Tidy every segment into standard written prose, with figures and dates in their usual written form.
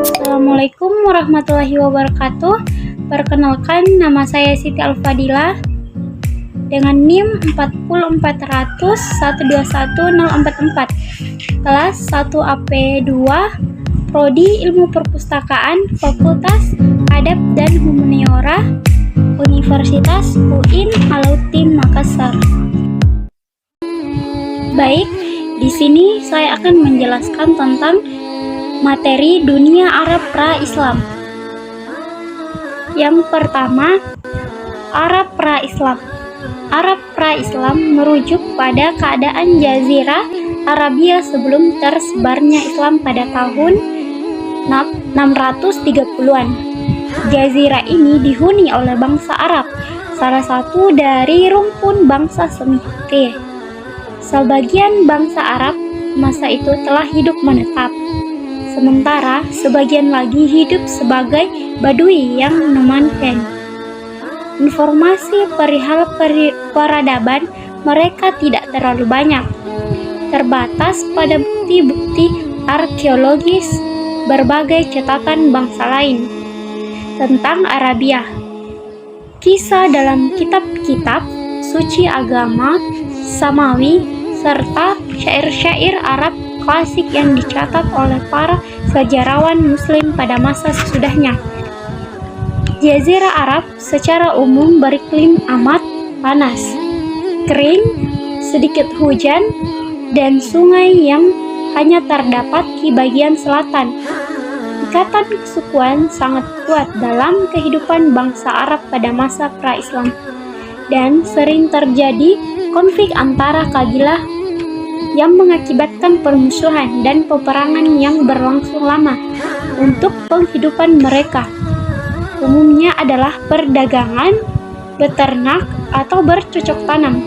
Assalamualaikum warahmatullahi wabarakatuh. Perkenalkan, nama saya Siti Al-Fadilah dengan NIM 40400121044, kelas 1 AP2, Prodi Ilmu Perpustakaan, Fakultas Adab dan Humaniora, Universitas UIN Alauddin Makassar. Baik, di sini saya akan menjelaskan tentang materi dunia Arab pra-Islam. Yang pertama, Arab pra-Islam. Arab pra-Islam merujuk pada keadaan Jazirah Arabia sebelum tersebarnya Islam pada tahun 630-an. Jazirah ini dihuni oleh bangsa Arab, salah satu dari rumpun bangsa Semite. Sebagian bangsa Arab masa itu telah hidup menetap, sementara sebagian lagi hidup sebagai Badui yang nomaden. Informasi perihal peradaban mereka tidak terlalu banyak, terbatas pada bukti-bukti arkeologis berbagai catatan bangsa lain tentang Arabia. Kisah dalam kitab-kitab suci agama Samawi serta syair-syair Arab klasik yang dicatat oleh para sejarawan Muslim pada masa sesudahnya. Jazirah Arab secara umum beriklim amat panas, kering, sedikit hujan, dan sungai yang hanya terdapat di bagian selatan. Ikatan kesukuan sangat kuat dalam kehidupan bangsa Arab pada masa pra-Islam, dan sering terjadi konflik antara kabilah yang mengakibatkan permusuhan dan peperangan yang berlangsung lama untuk penghidupan mereka. Umumnya adalah perdagangan, beternak, atau bercocok tanam.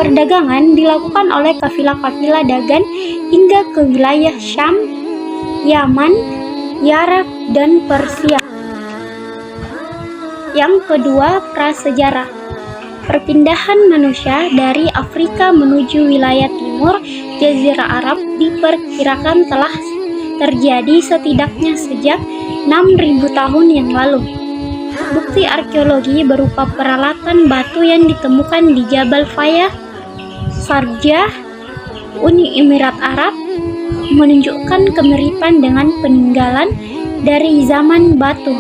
Perdagangan dilakukan oleh kafilah-kafilah dagang hingga ke wilayah Syam, Yaman, Irak, dan Persia. Yang kedua, prasejarah. Perpindahan manusia dari Afrika menuju wilayah timur Jazirah Arab diperkirakan telah terjadi setidaknya sejak 6.000 tahun yang lalu. Bukti arkeologi berupa peralatan batu yang ditemukan di Jabal Fayah, Sharjah, Uni Emirat Arab menunjukkan kemiripan dengan peninggalan dari zaman batu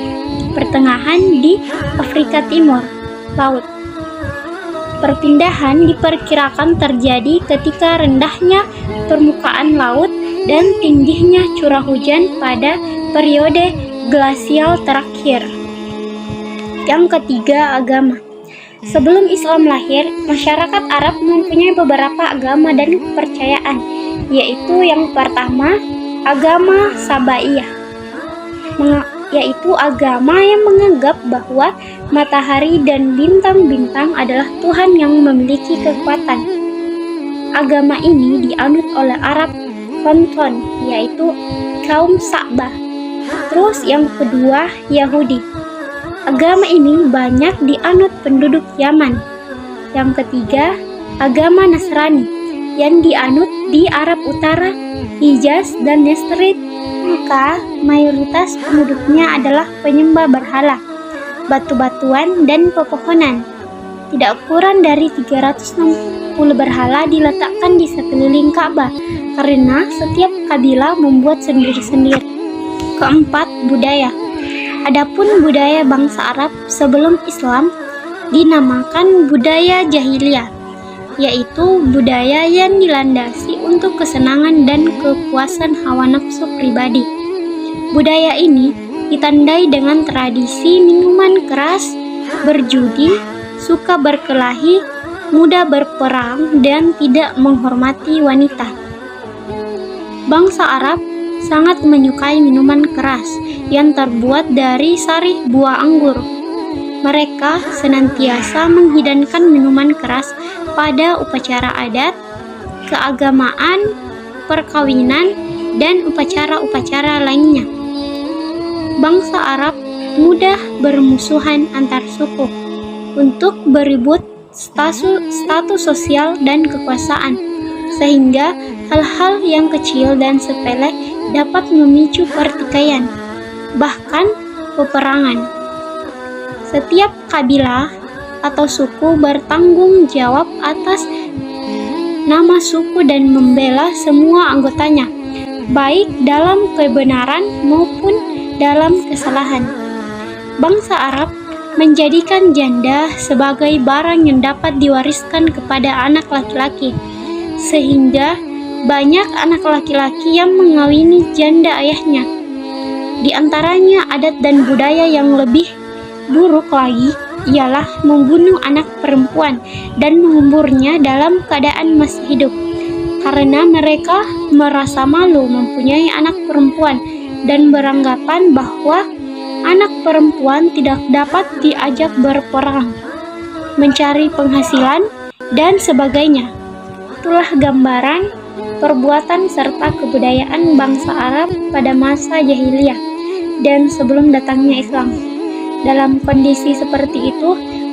pertengahan di Afrika Timur Laut. Perpindahan diperkirakan terjadi ketika rendahnya permukaan laut dan tingginya curah hujan pada periode glasial terakhir. Yang ketiga, agama. Sebelum Islam lahir, masyarakat Arab mempunyai beberapa agama dan kepercayaan, yaitu yang pertama, agama Sabaiyah, yaitu agama yang menganggap bahwa matahari dan bintang-bintang adalah Tuhan yang memiliki kekuatan. Agama ini dianut oleh Arab Konton, yaitu kaum Sa'bah. Terus yang kedua, Yahudi. Agama ini banyak dianut penduduk Yaman. Yang ketiga, agama Nasrani yang dianut di Arab Utara, Hijaz, dan Nestrid. Maka mayoritas penduduknya adalah penyembah berhala, batu-batuan, dan pepohonan. Tidak kurang dari 360 berhala diletakkan di sekeliling Ka'bah karena setiap kabilah membuat sendiri-sendiri. Keempat, budaya. Adapun budaya bangsa Arab sebelum Islam dinamakan budaya jahiliyah, yaitu budaya yang dilandasi untuk kesenangan dan kepuasan hawa nafsu pribadi. Budaya ini ditandai dengan tradisi minuman keras, berjudi, suka berkelahi, mudah berperang, dan tidak menghormati wanita. Bangsa Arab sangat menyukai minuman keras yang terbuat dari sari buah anggur. Mereka senantiasa menghidangkan minuman keras pada upacara adat, keagamaan, perkawinan, dan upacara-upacara lainnya. Bangsa Arab mudah bermusuhan antar suku untuk berebut status sosial dan kekuasaan. sehingga hal-hal yang kecil dan sepele dapat memicu pertikaian, bahkan peperangan. Setiap kabilah atau suku bertanggung jawab atas nama suku dan membela semua anggotanya, baik dalam kebenaran maupun dalam kesalahan. Bangsa Arab menjadikan janda sebagai barang yang dapat diwariskan kepada anak laki-laki, sehingga banyak anak laki-laki yang mengawini janda ayahnya. Di antaranya adat dan budaya yang lebih buruk lagi ialah membunuh anak perempuan dan menguburnya dalam keadaan masih hidup, karena mereka merasa malu mempunyai anak perempuan dan beranggapan bahwa anak perempuan tidak dapat diajak berperang, mencari penghasilan, dan sebagainya. Itulah gambaran perbuatan serta kebudayaan bangsa Arab pada masa jahiliyah dan sebelum datangnya Islam. Dalam kondisi seperti itu,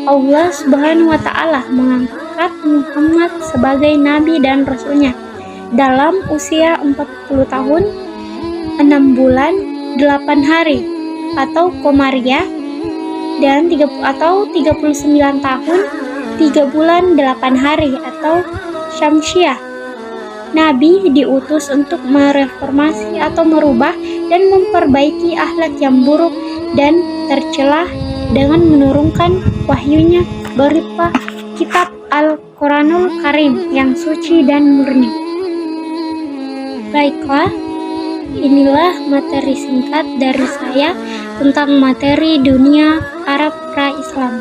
Allah Subhanahu wa Ta'ala mengangkat Muhammad sebagai nabi dan rasulnya dalam usia 40 tahun, 6 bulan, 8 hari atau Komariah, dan 39 tahun, 3 bulan, 8 hari atau Syamsiah. Nabi diutus untuk mereformasi atau merubah dan memperbaiki akhlak yang buruk dan tercelah dengan menurunkan wahyunya berupa kitab Al-Quranul Karim yang suci dan murni. Baiklah, inilah materi singkat dari saya tentang materi dunia Arab pra-Islam.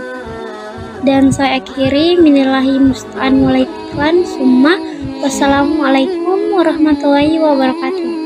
Dan saya akhiri, minallahi musta'an walaikumussalam, summa wassalamualaikum warahmatullahi wabarakatuh.